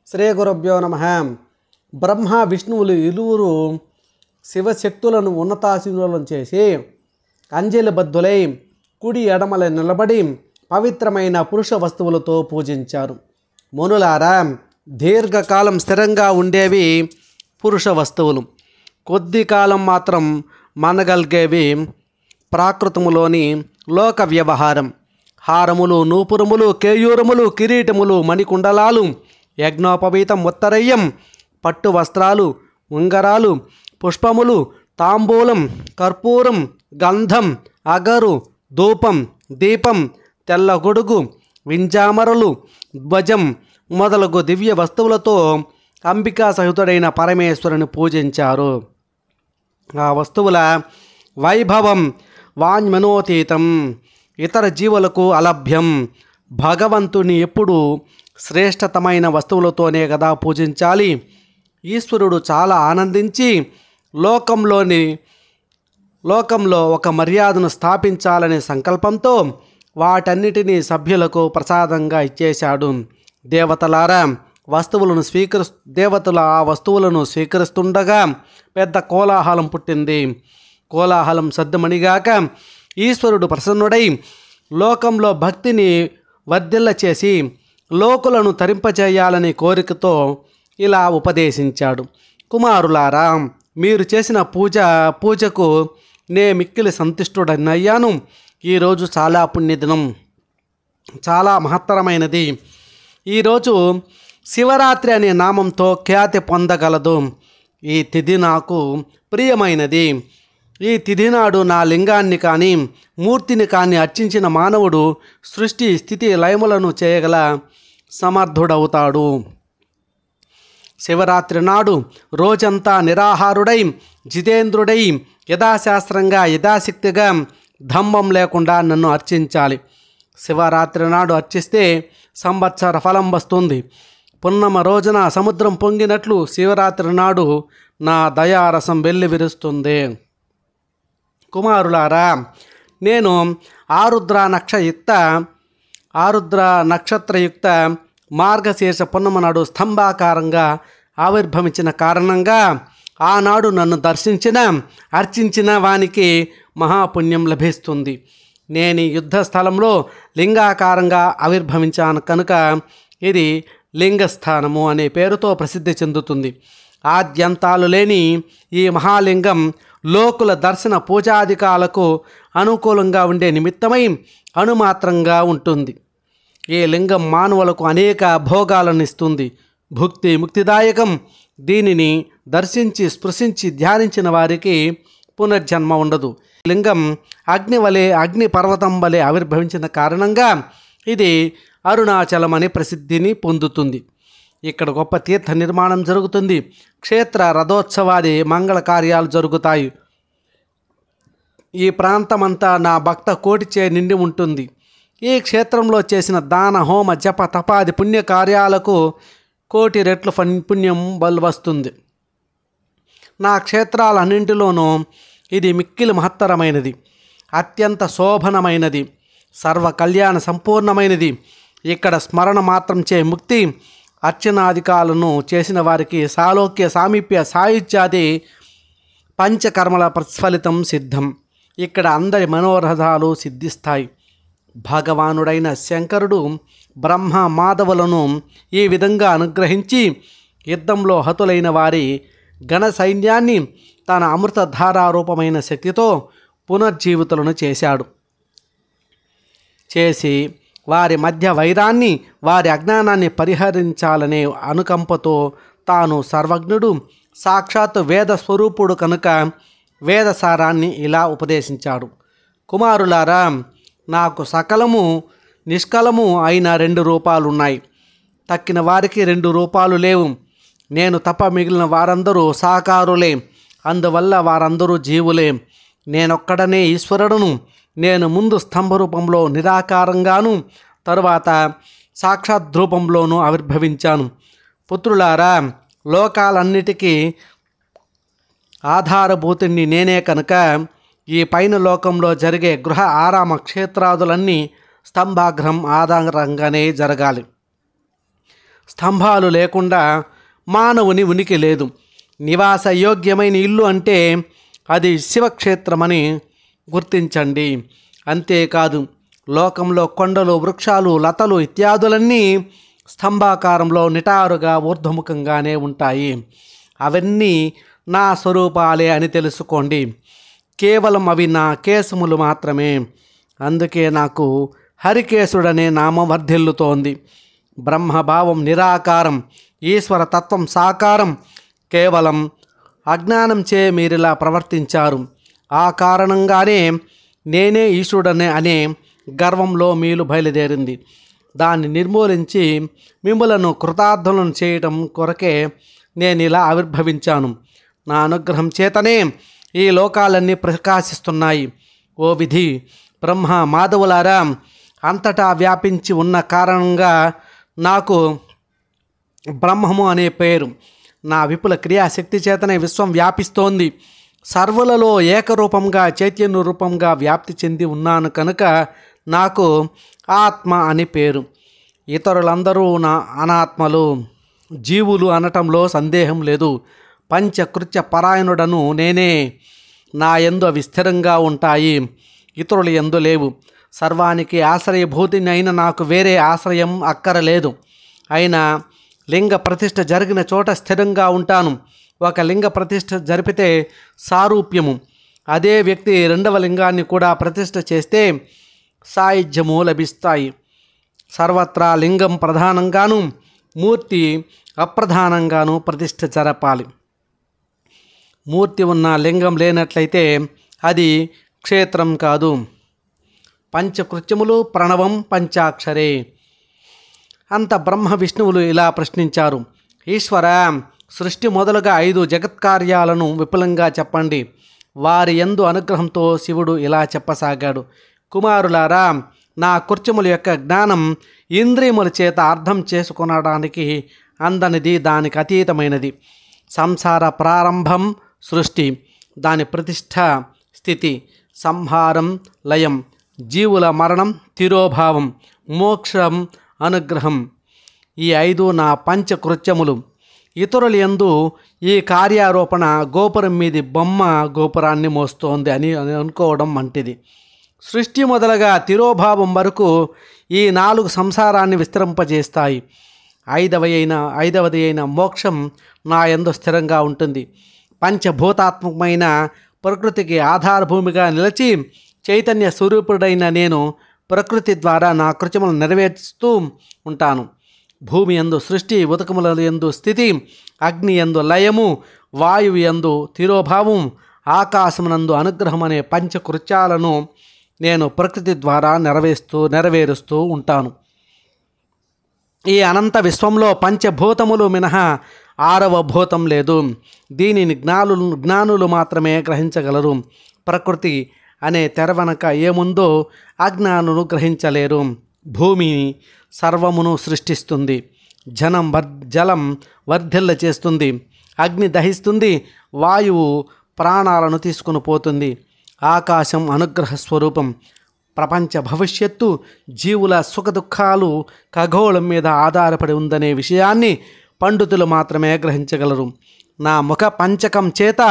శ్రీ గురుభ్యో నమః. బ్రహ్మ విష్ణువులు ఇరువురు శివశక్తులను ఉన్నతాశీనులను చేసి అంజలిబద్ధులై కుడి ఎడమల నిలబడి పవిత్రమైన పురుష వస్తువులతో పూజించారు. మునులారా, దీర్ఘకాలం స్థిరంగా ఉండేవి పురుష వస్తువులు, కొద్ది కాలం మాత్రం మనగలిగేవి ప్రాకృతములోని లోక వ్యవహారం. హారములు, నూపురములు, కేయూరములు, కిరీటములు, మణికుండలాలు, యజ్ఞోపవీతం, ఉత్తరయ్యం, పట్టు వస్త్రాలు, ఉంగరాలు, పుష్పములు, తాంబూలం, కర్పూరం, గంధం, అగరు, ధూపం, దీపం, తెల్ల గొడుగు, వింజామరలు, ధ్వజం మొదలగు దివ్య వస్తువులతో అంబికా సహితుడైన పరమేశ్వరుని పూజించారు. ఆ వస్తువుల వైభవం వాంగ్మనోతీతం, ఇతర జీవులకు అలభ్యం. భగవంతుని ఎప్పుడు శ్రేష్టతమైన వస్తువులతోనే కదా పూజించాలి. ఈశ్వరుడు చాలా ఆనందించి లోకంలో ఒక మర్యాదను స్థాపించాలనే సంకల్పంతో వాటన్నిటినీ సభ్యులకు ప్రసాదంగా ఇచ్చేశాడు. దేవతలారా, దేవతలు ఆ వస్తువులను స్వీకరిస్తుండగా పెద్ద కోలాహలం పుట్టింది. కోలాహలం సద్దుమణిగాక ఈశ్వరుడు ప్రసన్నుడై లోకంలో భక్తిని వర్ధిల్ల చేసి లోకులను తరింపచేయాలనే కోరికతో ఇలా ఉపదేశించాడు. కుమారులారా, మీరు చేసిన పూజకు నే మిక్కిలి సంతుష్టుడనయ్యాను. ఈరోజు చాలా పుణ్యదినం, చాలా మహత్తరమైనది. ఈరోజు శివరాత్రి అనే నామంతో ఖ్యాతి పొందగలదు. ఈ తిథి నాకు ప్రియమైనది. ఈ తిథి నాడు నా లింగాన్ని కానీ మూర్తిని కానీ అర్చించిన మానవుడు సృష్టి స్థితి లయములను చేయగల సమర్థుడవుతాడు. శివరాత్రి నాడు రోజంతా నిరాహారుడై జితేంద్రుడై యథాశాస్త్రంగా యథాశక్తిగా ధమ్మం లేకుండా నన్ను అర్చించాలి. శివరాత్రి నాడు అర్చిస్తే సంవత్సర ఫలం వస్తుంది. పున్నమ రోజున సముద్రం పొంగినట్లు శివరాత్రి నాడు నా దయారసం వెల్లివిరుస్తుంది. కుమారులారా, నేను ఆరుద్ర నక్షత్రయుక్త మార్గశీర్ష పున్నమ నాడు స్తంభాకారంగా ఆవిర్భవించిన కారణంగా ఆనాడు నన్ను అర్చించిన వానికి మహాపుణ్యం లభిస్తుంది. నేను యుద్ధ స్థలంలో లింగాకారంగా ఆవిర్భవించాను కనుక ఇది లింగస్థానము అనే పేరుతో ప్రసిద్ధి చెందుతుంది. ఆద్యంతాలు లేని ఈ మహాలింగం లోకుల దర్శన పూజాధికాలకు అనుకూలంగా ఉండే నిమిత్తమై అణుమాత్రంగా ఉంటుంది. ఈ లింగం మానవులకు అనేక భోగాలను ఇస్తుంది. భుక్తి ముక్తిదాయకం. దీనిని దర్శించి స్పృశించి ధ్యానించిన వారికి పునర్జన్మ ఉండదు. లింగం అగ్ని పర్వతం వలె ఆవిర్భవించిన కారణంగా ఇది అరుణాచలం అనే ప్రసిద్ధిని పొందుతుంది. ఇక్కడ గొప్ప తీర్థ నిర్మాణం జరుగుతుంది. క్షేత్ర రథోత్సవాది మంగళ కార్యాలు జరుగుతాయి. ఈ ప్రాంతమంతా నా భక్త కోటిచే నిండి ఉంటుంది. ఈ క్షేత్రంలో చేసిన దాన, హోమ, జప, తపాది పుణ్యకార్యాలకు కోటి రెట్లు పుణ్యం వస్తుంది. నా క్షేత్రాలన్నింటిలోనూ ఇది మిక్కిలి మహత్తరమైనది, అత్యంత శోభనమైనది, సర్వ కళ్యాణ సంపూర్ణమైనది. ఇక్కడ స్మరణ మాత్రం చే ముక్తి, అర్చనాధికాలను చేసిన వారికి సాలోక్య, సామీప్య, సాయుధ్యాది పంచకర్మల ప్రతిఫలితం సిద్ధం. ఇక్కడ అందరి మనోరథాలు సిద్ధిస్తాయి. భగవానుడైన శంకరుడు బ్రహ్మ మాధవులను ఈ విధంగా అనుగ్రహించి యుద్ధంలో హతులైన వారి ఘన సైన్యాన్ని తన అమృతధారారూపమైన శక్తితో పునర్జీవితులను చేసి వారి మధ్య వైరాన్ని, వారి అజ్ఞానాన్ని పరిహరించాలనే అనుకంపతో తాను సర్వజ్ఞుడు, సాక్షాత్తు వేద స్వరూపుడు కనుక వేదసారాన్ని ఇలా ఉపదేశించాడు. కుమారులారా, నాకు సకలము నిష్కలము అయిన 2 రూపాలున్నాయి. తక్కిన వారికి 2 రూపాలు లేవు. నేను తప్ప మిగిలిన వారందరూ సాకారులే. అందువల్ల వారందరూ జీవులే. నేనొక్కడనే ఈశ్వరుడును. నేను ముందు స్తంభ రూపంలో నిరాకారంగాను, తరువాత సాక్షాత్ రూపంలోనూ ఆవిర్భవించాను. పుత్రులారా, లోకాలన్నిటికీ ఆధారభూతుణ్ణి నేనే కనుక ఈ పైన లోకంలో జరిగే గృహ ఆరామ క్షేత్రాదులన్నీ స్తంభాగ్రం ఆధారంగానే జరగాలి. స్తంభాలు లేకుండా మానవుని ఉనికి లేదు. నివాస యోగ్యమైన ఇల్లు అంటే అది శివక్షేత్రమని గుర్తించండి. అంతేకాదు, లోకంలో కొండలు, వృక్షాలు, లతలు ఇత్యాదులన్నీ స్తంభాకారంలో నిటారుగా ఊర్ధ్వముఖంగానే ఉంటాయి. అవన్నీ నా స్వరూపాలే అని తెలుసుకోండి. కేవలం అవి నా కేశములు మాత్రమే. అందుకే నాకు హరికేశుడనే నామం వర్ధిల్లుతోంది. బ్రహ్మభావం నిరాకారం, ఈశ్వర తత్వం సాకారం. కేవలం అజ్ఞానం చే మీరిలా ప్రవర్తించారు. ఆ కారణంగానే నేనే ఈశ్వరుడనే అనే గర్వంలో మీలు బయలుదేరింది. దాన్ని నిర్మూలించి మిమ్ములను కృతార్థులను చేయటం కొరకే నేను ఇలా ఆవిర్భవించాను. నా అనుగ్రహం చేతనే ఈ లోకాలన్నీ ప్రకాశిస్తున్నాయి. ఓ విధి, బ్రహ్మ, మాధవులారా, అంతటా వ్యాపించి ఉన్న కారణంగా నాకు బ్రహ్మము అనే పేరు. నా విపుల క్రియాశక్తి చేతనే విశ్వం వ్యాపిస్తోంది. సర్వులలో ఏకరూపంగా, చైతన్య రూపంగా వ్యాప్తి చెంది ఉన్నాను కనుక నాకు ఆత్మ అని పేరు. ఇతరులందరూ నా అనాత్మలు, జీవులు అనటంలో సందేహం లేదు. పంచకృత్య పరాయణుడను నేనే. నా యందు అవి స్థిరంగా ఉంటాయి, ఇతరుల యందు లేవు. సర్వానికి ఆశ్రయభూతిని అయిన నాకు వేరే ఆశ్రయం అక్కరలేదు. అయినా లింగ ప్రతిష్ఠ జరిగిన చోట స్థిరంగా ఉంటాను. ఒక లింగ ప్రతిష్ఠ జరిపితే సారూప్యము, అదే వ్యక్తి రెండవ లింగాన్ని కూడా ప్రతిష్ఠ చేస్తే సాయుధ్యము లభిస్తాయి. సర్వత్రా లింగం ప్రధానంగాను, మూర్తి అప్రధానంగాను ప్రతిష్ఠ జరపాలి. మూర్తి ఉన్న లింగం లేనట్లయితే అది క్షేత్రం కాదు. పంచకృత్యములు ప్రణవం పంచాక్షరే. అంత బ్రహ్మ విష్ణువులు ఇలా ప్రశ్నించారు. ఈశ్వర, సృష్టి మొదలుగా 5 జగత్కార్యాలను విపులంగా చెప్పండి. వారి యందు అనుగ్రహంతో శివుడు ఇలా చెప్పసాగాడు. కుమారులారా, నా కృత్యముల యొక్క జ్ఞానం ఇంద్రియముల చేత అర్థం చేసుకొనడానికి అందనిది, దానికి అతీతమైనది. సంసార ప్రారంభం సృష్టి, దాని ప్రతిష్ఠ స్థితి, సంహారం లయం, జీవుల మరణం తిరోభావం, మోక్షం అనుగ్రహం. ఈ 5 నా పంచకృత్యములు. ఇతరుల యందు ఈ కార్యారోపణ గోపురం మీది బొమ్మ గోపురాన్ని మోస్తోంది అని అనుకోవడం వంటిది. సృష్టి మొదలుగా తిరోభావం వరకు ఈ 4 సంసారాన్ని విస్తరింపజేస్తాయి. ఐదవది అయిన మోక్షం నా యందు స్థిరంగా ఉంటుంది. పంచభూతాత్మకమైన ప్రకృతికి ఆధారభూమిగా నిలిచి చైతన్య స్వరూపుడైన నేను ప్రకృతి ద్వారా నా కృత్యములను నెరవేరుస్తూ ఉంటాను. భూమి యందు సృష్టి, ఉదకముల యందు స్థితి, అగ్ని యందు లయము, వాయువు యందు తిరోభావం, ఆకాశమునందు అనుగ్రహం అనే పంచకృత్యాలను నేను ప్రకృతి ద్వారా నెరవేరుస్తూ ఉంటాను. ఈ అనంత విశ్వంలో పంచభూతములు మినహా 6వ భూతం లేదు. దీనిని జ్ఞానులు మాత్రమే గ్రహించగలరు. ప్రకృతి అనే తెర వెనక ఏముందో అజ్ఞానులు గ్రహించలేరు. భూమి సర్వమును సృష్టిస్తుంది. జలం వర్ధిల్ల చేస్తుంది. అగ్ని దహిస్తుంది. వాయువు ప్రాణాలను తీసుకుని పోతుంది. ఆకాశం అనుగ్రహ స్వరూపం. ప్రపంచ భవిష్యత్తు, జీవుల సుఖదుఖాలు ఖగోళం మీద ఆధారపడి ఉందనే విషయాన్ని పండితులు మాత్రమే గ్రహించగలరు. నా ముఖ పంచకం చేత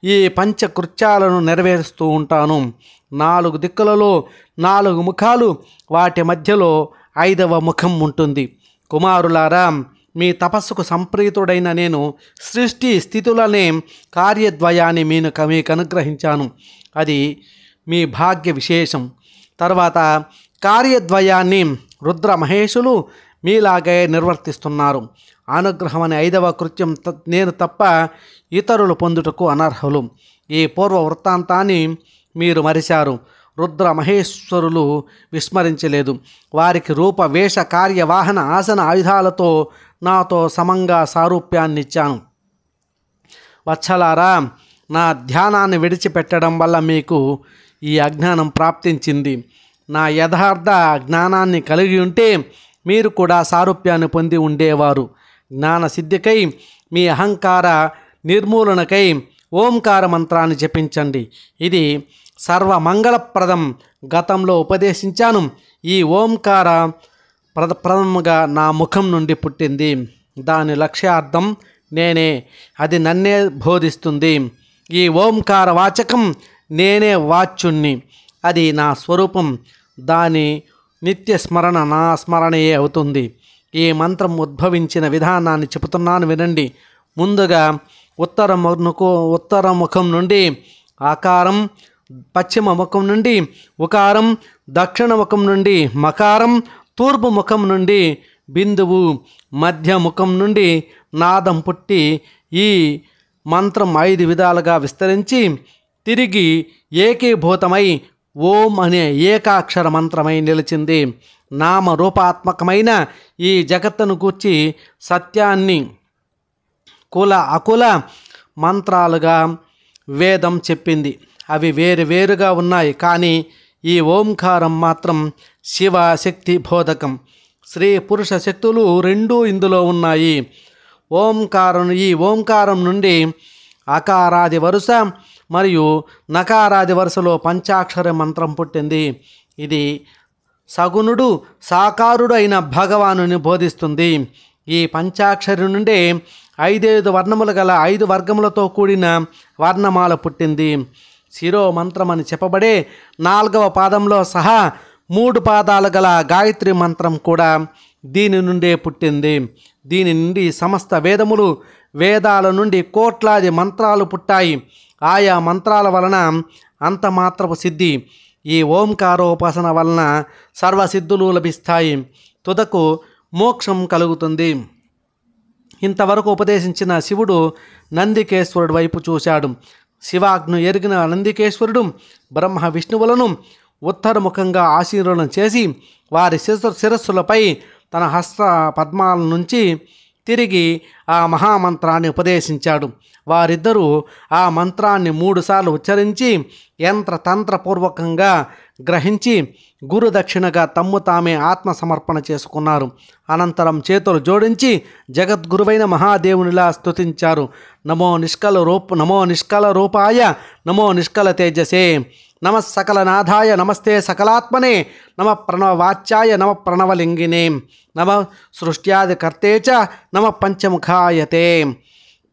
ఈ పంచకృత్యాలను నెరవేరుస్తూ ఉంటాను. 4 దిక్కులలో 4 ముఖాలు, వాటి మధ్యలో 5వ ముఖం ఉంటుంది. కుమారులారా, మీ తపస్సుకు సంప్రీతుడైన నేను సృష్టి స్థితులనే కార్యద్వయాన్ని మీకు అనుగ్రహించాను. అది మీ భాగ్య విశేషం. తర్వాత కార్యద్వయాన్ని రుద్ర మహేషులు మీలాగే నిర్వర్తిస్తున్నారు. అనుగ్రహం అనే 5వ కృత్యం నేను తప్ప ఇతరులు పొందుటకు అనర్హులు. ఈ పూర్వ వృత్తాంతాన్ని మీరు మరిచారు. రుద్ర మహేశ్వరులు విస్మరించలేదు. వారికి రూప, వేష, కార్య, వాహన, ఆసన, ఆయుధాలతో నాతో సమంగా సారూప్యాన్ని ఇచ్చాను. వత్సలారా, నా ధ్యానాన్ని విడిచిపెట్టడం వల్ల మీకు ఈ అజ్ఞానం ప్రాప్తించింది. నా యథార్థ జ్ఞానాన్ని కలిగి ఉంటే మీరు కూడా సారూప్యాన్ని పొంది ఉండేవారు. జ్ఞాన సిద్ధికై, మీ అహంకార నిర్మూలనకై ఓంకార మంత్రాన్ని జపించండి. ఇది సర్వమంగళప్రదం. గతంలో ఉపదేశించాను. ఈ ఓంకార ప్రథమగా నా ముఖం నుండి పుట్టింది. దాని లక్ష్యార్థం నేనే, అది నన్నే బోధిస్తుంది. ఈ ఓంకార వాచకం నేనే వాచ్యుణ్ణి, అది నా స్వరూపం. దాని నిత్య స్మరణ నా స్మరణయే అవుతుంది. ఈ మంత్రం ఉద్భవించిన విధానాన్ని చెబుతున్నాను వినండి. ముందుగా ఉత్తర ముఖం నుండి ఆకారం, పశ్చిమ ముఖం నుండి ఉకారం, దక్షిణ ముఖం నుండి మకారం, తూర్పు ముఖం నుండి బిందువు, మధ్య ముఖం నుండి నాదం పుట్టి ఈ మంత్రం 5 విధాలుగా విస్తరించి తిరిగి ఏకీభూతమై ఓం అనే ఏకాక్షర మంత్రమై నిలిచింది. నామరూపాత్మకమైన ఈ జగత్తును గూర్చి సత్యాన్ని కుల అకుల మంత్రాలుగా వేదం చెప్పింది. అవి వేరువేరుగా ఉన్నాయి, కానీ ఈ ఓంకారం మాత్రం శివ శక్తి బోధకం. స్త్రీ పురుష శక్తులు రెండూ ఇందులో ఉన్నాయి. ఈ ఓంకారం నుండి అకారాది వరుస మరియు నకారాది వరుసలో పంచాక్షర మంత్రం పుట్టింది. ఇది సగుణుడు సాకారుడు అయిన భగవానుని బోధిస్తుంది. ఈ పంచాక్షరి నుండే 5 వర్ణములు గల 5 వర్గములతో కూడిన వర్ణమాల పుట్టింది. శిరో మంత్రం అని చెప్పబడే 4వ పాదంలో సహా 3 పాదాలు గల గాయత్రి మంత్రం కూడా దీని నుండే పుట్టింది. దీని నుండి సమస్త వేదాల నుండి కోట్లాది మంత్రాలు పుట్టాయి. ఆయా మంత్రాల వలన అంతమాత్రపు సిద్ధి, ఈ ఓంకారోపాసన వలన సర్వసిద్ధులు లభిస్తాయి. తుదకు మోక్షం కలుగుతుంది. ఇంతవరకు ఉపదేశించిన శివుడు నందికేశ్వరుడి వైపు చూశాడు. శివాజ్ఞ ఎరిగిన నందికేశ్వరుడు బ్రహ్మ విష్ణువులను ఉత్తరముఖంగా ఆశీర్వదనం చేసి వారి శిరస్సులపై తన హస్త పద్మాల నుంచి తిరిగి ఆ మహామంత్రాన్ని ఉపదేశించాడు. వారిద్దరూ ఆ మంత్రాన్ని 3 సార్లు ఉచ్చరించి యంత్రతంత్రపూర్వకంగా గ్రహించి గురుదక్షిణగా తమ్ము తామే ఆత్మసమర్పణ చేసుకున్నారు. అనంతరం చేతులు జోడించి జగద్గురువైన మహాదేవునిలా స్తుతించారు. నమో నిష్కల రూపాయ, నమో నిష్కల తేజసే, నమ సకల నాథాయ, నమస్తే సకలాత్మనే, నమ ప్రణవవాచ్యాయ, నమ ప్రణవలింగినే, నమ సృష్ట్యాదికర్తే చ, నమ పంచముఖాయతే,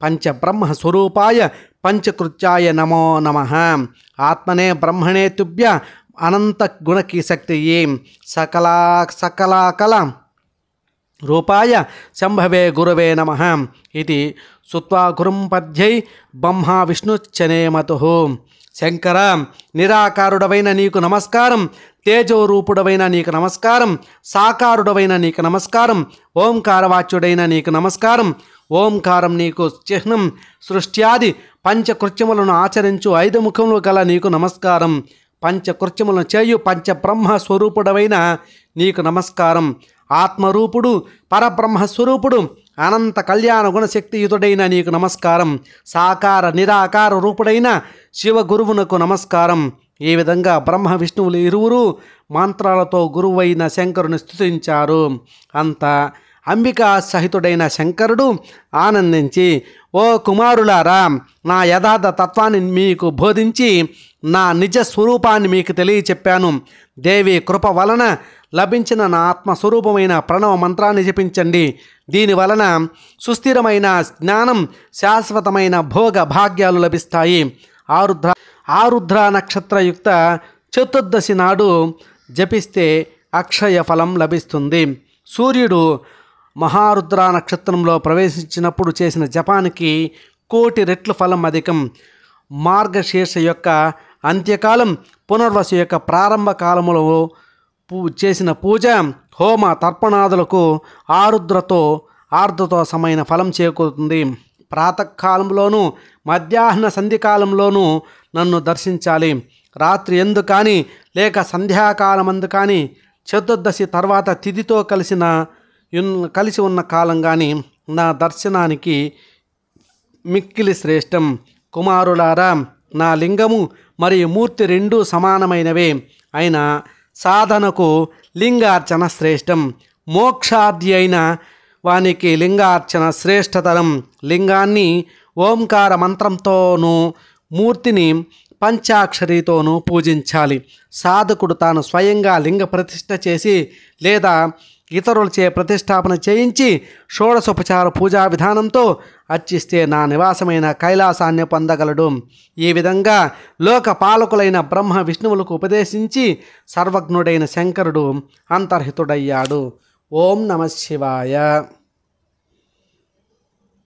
పంచబ్రహ్మ స్వరూపాయ, పంచకృత్యాయ నమో నమః. ఆత్మనే బ్రహ్మణే తుభ్య అనంత గుణకి శక్తియే, సకలాకల రూపాయ శంభవే గురవే నమః. ఇది సుత్వా గురుం పద్యై బ్రహ్మ విష్ణుశ్చనేమతుః. శంకర, నిరాకారుడవైన నీకు నమస్కారం, తేజోరూపుడవైన నీకు నమస్కారం, సాకారుడవైన నీకు నమస్కారం, ఓంకారవాచ్యుడైన నీకు నమస్కారం. ఓంకారం నీకు చిహ్నం, సృష్ట్యాది పంచకృత్యములను ఆచరించు 5 ముఖములు గల నీకు నమస్కారం, పంచకృత్యములను చేయు పంచబ్రహ్మ స్వరూపుడవైన నీకు నమస్కారం, ఆత్మరూపుడు పరబ్రహ్మస్వరూపుడు అనంత కళ్యాణ గుణశక్తియుతుడైన నీకు నమస్కారం, సాకార నిరాకార రూపుడైన శివగురువునకు నమస్కారం. ఈ విధంగా బ్రహ్మ విష్ణువులు ఇరువురు మంత్రాలతో గురువైన శంకరుని స్తుతించారు. అంత అంబికా సహితుడైన శంకరుడు ఆనందించి, ఓ కుమారులారా, నా యథార్థ తత్వాన్ని మీకు బోధించి నా నిజ స్వరూపాన్ని మీకు తెలియచెప్పాను. దేవి కృప వలన లభించిన నా ఆత్మస్వరూపమైన ప్రణవ మంత్రాన్ని జపించండి. దీని వలన సుస్థిరమైన జ్ఞానం, శాశ్వతమైన భోగ భాగ్యాలు లభిస్తాయి. ఆరుద్ర నక్షత్రయుక్త చతుర్దశి నాడు జపిస్తే అక్షయ ఫలం లభిస్తుంది. సూర్యుడు మహారుద్ర నక్షత్రంలో ప్రవేశించినప్పుడు చేసిన జపానికి 1,000,000 రెట్లు ఫలం అధికం. మార్గశీర్ష యొక్క అంత్యకాలం, పునర్వసు యొక్క ప్రారంభ కాలములో చేసిన పూజ, హోమ తర్పణాదులకు ఆర్ద్రతో సమైన ఫలం చేకూరుతుంది. ప్రాతకాలంలోనూ మధ్యాహ్న సంధికాలంలోనూ నన్ను దర్శించాలి. రాత్రి ఎందు కానీ లేక సంధ్యాకాలమందు కానీ చతుర్దశి తర్వాత తిథితో కలిసి ఉన్న కాలం కానీ నా దర్శనానికి మిక్కిలి శ్రేష్టం. కుమారులారా, నా లింగము మరియు మూర్తి రెండూ సమానమైనవే అయిన సాధనకు లింగార్చన శ్రేష్టం. మోక్షార్థి అయిన వానికి లింగార్చన శ్రేష్టతరం. లింగాన్ని ఓంకార మంత్రంతోనూ మూర్తిని పంచాక్షరితోనూ పూజించాలి. సాధకుడు తాను స్వయంగా లింగ ప్రతిష్ఠ చేసి లేదా ఇతరులచే ప్రతిష్టాపన చేయించి షోడశోపచార పూజా విధానంతో అర్చిస్తే నా నివాసమైన కైలాసాన్ని పొందగలడు. ఈ విధంగా లోక పాలకులైన బ్రహ్మ విష్ణువులకు ఉపదేశించి సర్వజ్ఞుడైన శంకరుడు అంతర్హితుడయ్యాడు. ఓం నమ శివాయ.